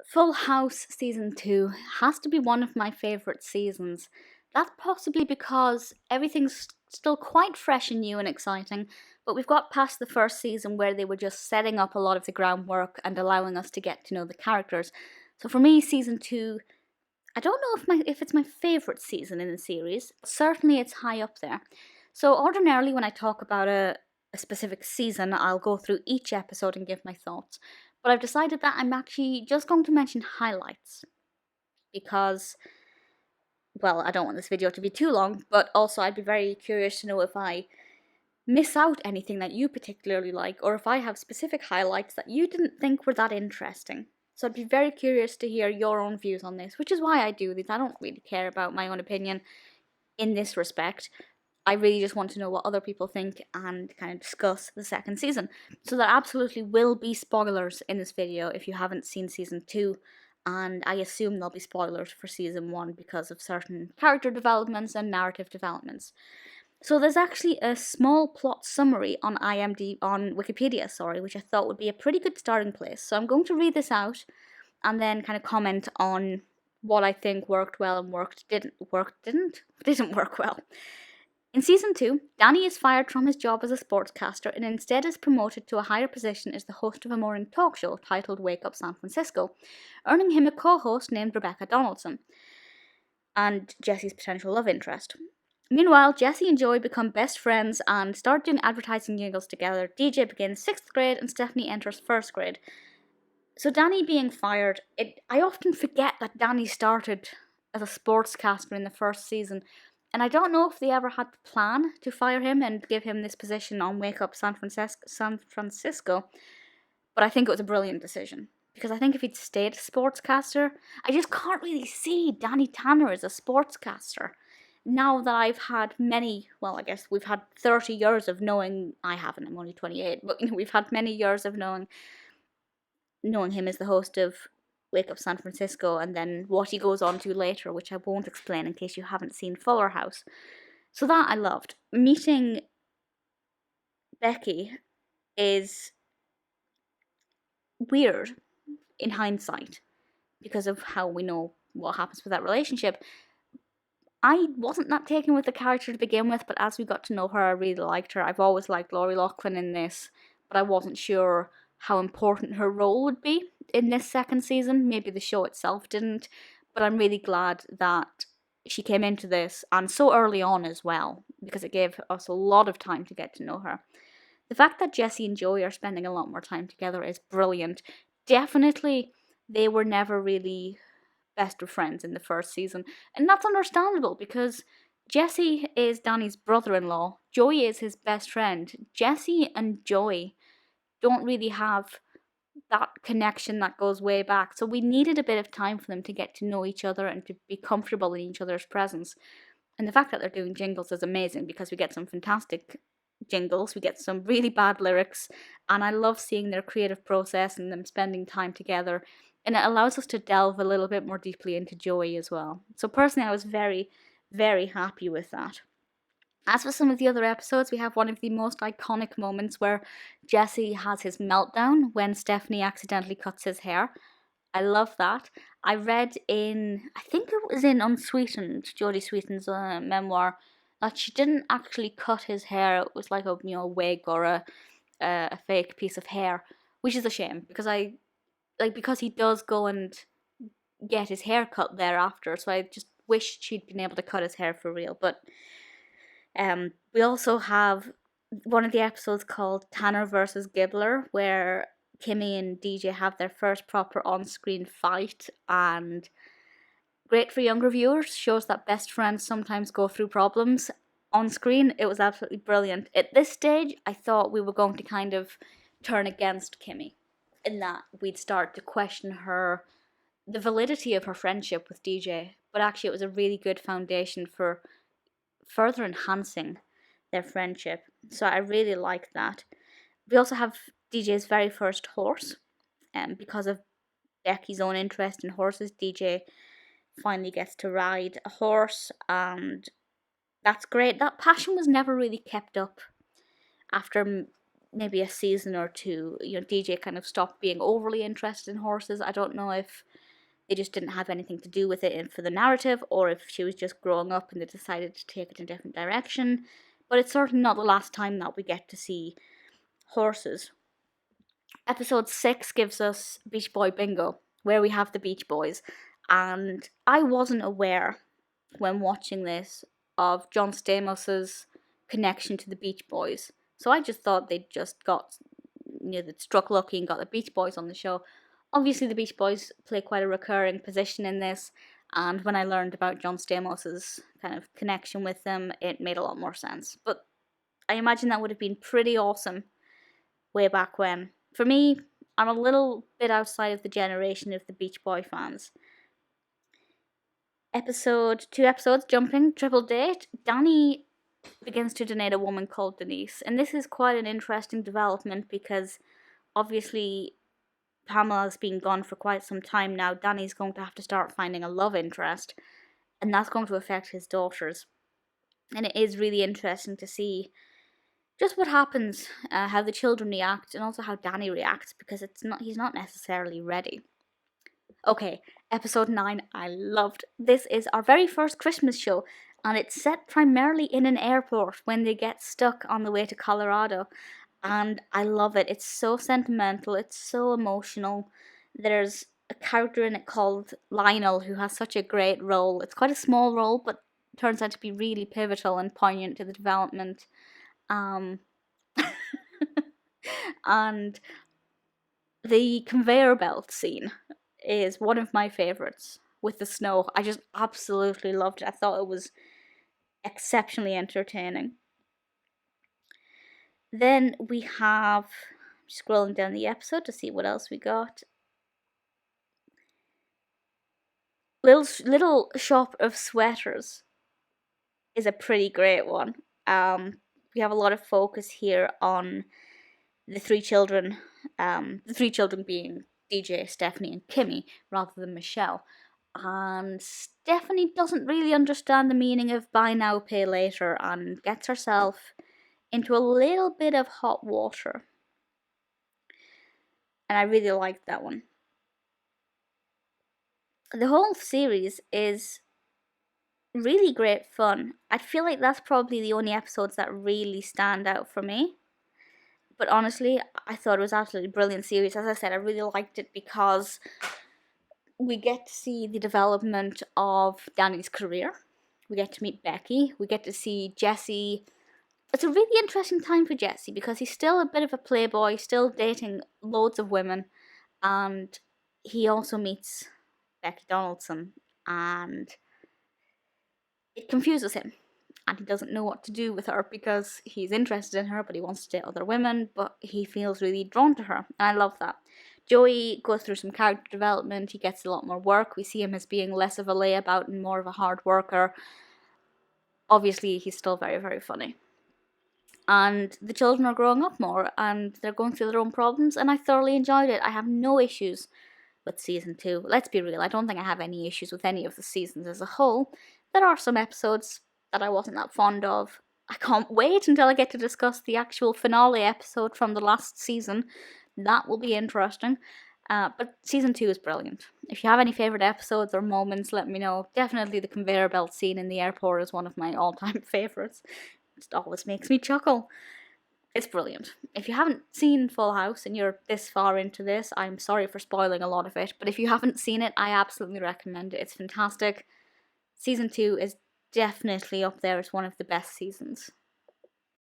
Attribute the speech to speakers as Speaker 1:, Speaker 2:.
Speaker 1: Full House Season 2 has to be one of my favourite seasons. That's possibly because everything's still quite fresh and new and exciting, but we've got past the first season where they were just setting up a lot of the groundwork and allowing us to get to know the characters. So for me, Season 2, I don't know if it's my favourite season in the series. Certainly it's high up there. So ordinarily when I talk about a specific season, I'll go through each episode and give my thoughts. But I've decided that I'm actually just going to mention highlights. Because, well, I don't want this video to be too long, but also I'd be very curious to know if I miss out anything that you particularly like, or if I have specific highlights that you didn't think were that interesting. So I'd be very curious to hear your own views on this, which is why I do these. I don't really care about my own opinion in this respect. I really just want to know what other people think and kind of discuss the second season. So there absolutely will be spoilers in this video if you haven't seen Season 2, and I assume there'll be spoilers for Season 1 because of certain character developments and narrative developments. So there's actually a small plot summary on Wikipedia, which I thought would be a pretty good starting place. So I'm going to read this out and then kind of comment on what I think worked well and didn't work well. In Season 2, Danny is fired from his job as a sportscaster and instead is promoted to a higher position as the host of a morning talk show titled Wake Up San Francisco, earning him a co-host named Rebecca Donaldson, and Jesse's potential love interest. Meanwhile, Jesse and Joey become best friends and start doing advertising jingles together. DJ begins 6th grade and Stephanie enters 1st grade. So Danny being fired, I often forget that Danny started as a sportscaster in the first season. And I don't know if they ever had the plan to fire him and give him this position on Wake Up San Francisco, but I think it was a brilliant decision. Because I think if he'd stayed a sportscaster, I just can't really see Danny Tanner as a sportscaster. Now that I've had I guess we've had 30 years of knowing, I haven't, I'm only 28, but we've had many years of knowing him as the host of Wake Up San Francisco, and then what he goes on to later, which I won't explain in case you haven't seen Fuller House. So that I loved. Meeting Becky is weird in hindsight because of how we know what happens with that relationship. I wasn't that taken with the character to begin with, but as we got to know her, I really liked her. I've always liked Loughlin in this, but I wasn't sure how important her role would be in this second season. Maybe the show itself didn't, but I'm really glad that she came into this, and so early on as well, because it gave us a lot of time to get to know her. The fact that Jesse and Joey are spending a lot more time together is brilliant. Definitely, they were never really best of friends in the first season, and that's understandable because Jesse is Danny's brother-in-law, Joey is his best friend. Jesse and Joey don't really have that connection that goes way back, so we needed a bit of time for them to get to know each other and to be comfortable in each other's presence. And the fact that they're doing jingles is amazing because we get some fantastic jingles, we get some really bad lyrics, and I love seeing their creative process and them spending time together, and it allows us to delve a little bit more deeply into Joey as well. So personally, I was very, very happy with that. As for some of the other episodes, we have one of the most iconic moments where Jesse has his meltdown when Stephanie accidentally cuts his hair. I love that. I read I think it was in Unsweetened, Jodie Sweetin's memoir, that she didn't actually cut his hair. It was like a wig or a fake piece of hair, which is a shame because he does go and get his hair cut thereafter. So I just wish she'd been able to cut his hair for real. But we also have one of the episodes called Tanner versus Gibbler, where Kimmy and DJ have their first proper on-screen fight, and great for younger viewers, shows that best friends sometimes go through problems on screen. It was absolutely brilliant. At this stage, I thought we were going to kind of turn against Kimmy, in that we'd start to question the validity of her friendship with DJ, but actually it was a really good foundation for further enhancing their friendship. So I really like that. We also have DJ's very first horse, and because of Becky's own interest in horses, DJ finally gets to ride a horse, and that's great. That passion was never really kept up after maybe a season or two, DJ kind of stopped being overly interested in horses. I don't know if they just didn't have anything to do with it for the narrative, or if she was just growing up and they decided to take it in a different direction. But it's certainly not the last time that we get to see horses. Episode 6 gives us Beach Boy Bingo, where we have the Beach Boys. And I wasn't aware when watching this of John Stamos's connection to the Beach Boys. So I just thought they'd just got, they'd struck lucky and got the Beach Boys on the show. Obviously, the Beach Boys play quite a recurring position in this, and when I learned about John Stamos's kind of connection with them, it made a lot more sense. But I imagine that would have been pretty awesome way back when. For me, I'm a little bit outside of the generation of the Beach Boy fans. Two episodes, jumping, triple date. Danny begins to date a woman called Denise, and this is quite an interesting development because obviously Pamela's been gone for quite some time now. Danny's going to have to start finding a love interest, and that's going to affect his daughters. And it is really interesting to see just what happens, how the children react, and also how Danny reacts, because he's not necessarily ready. Okay, episode 9, I loved. This is our very first Christmas show, and it's set primarily in an airport when they get stuck on the way to Colorado. And I love it. It's so sentimental, it's so emotional. There's a character in it called Lionel who has such a great role. It's quite a small role, but turns out to be really pivotal and poignant to the development. And the conveyor belt scene is one of my favorites with the snow. I just absolutely loved it. I thought it was exceptionally entertaining. Then we have, scrolling down the episode to see what else we got. Little Shop of Sweaters is a pretty great one. We have a lot of focus here on the three children being DJ, Stephanie, and Kimmy, rather than Michelle. And Stephanie doesn't really understand the meaning of buy now, pay later, and gets herself into a little bit of hot water. And I really liked that one. The whole series is really great fun. I feel like that's probably the only episodes that really stand out for me. But honestly, I thought it was absolutely brilliant series. As I said, I really liked it because we get to see the development of Danny's career. We get to meet Becky. We get to see Jesse. It's a really interesting time for Jesse because he's still a bit of a playboy, still dating loads of women. And he also meets Becky Donaldson, and it confuses him. And he doesn't know what to do with her because he's interested in her, but he wants to date other women, but he feels really drawn to her. And I love that. Joey goes through some character development. He gets a lot more work. We see him as being less of a layabout and more of a hard worker. Obviously, he's still very, very funny. And the children are growing up more, and they're going through their own problems, and I thoroughly enjoyed it. I have no issues with season 2. Let's be real, I don't think I have any issues with any of the seasons as a whole. There are some episodes that I wasn't that fond of. I can't wait until I get to discuss the actual finale episode from the last season. That will be interesting. But season 2 is brilliant. If you have any favourite episodes or moments, let me know. Definitely the conveyor belt scene in the airport is one of my all-time favourites. It always makes me chuckle. It's brilliant. If you haven't seen Full House and you're this far into this, I'm sorry for spoiling a lot of it. But if you haven't seen it, I absolutely recommend it. It's fantastic. Season 2 is definitely up there as one of the best seasons.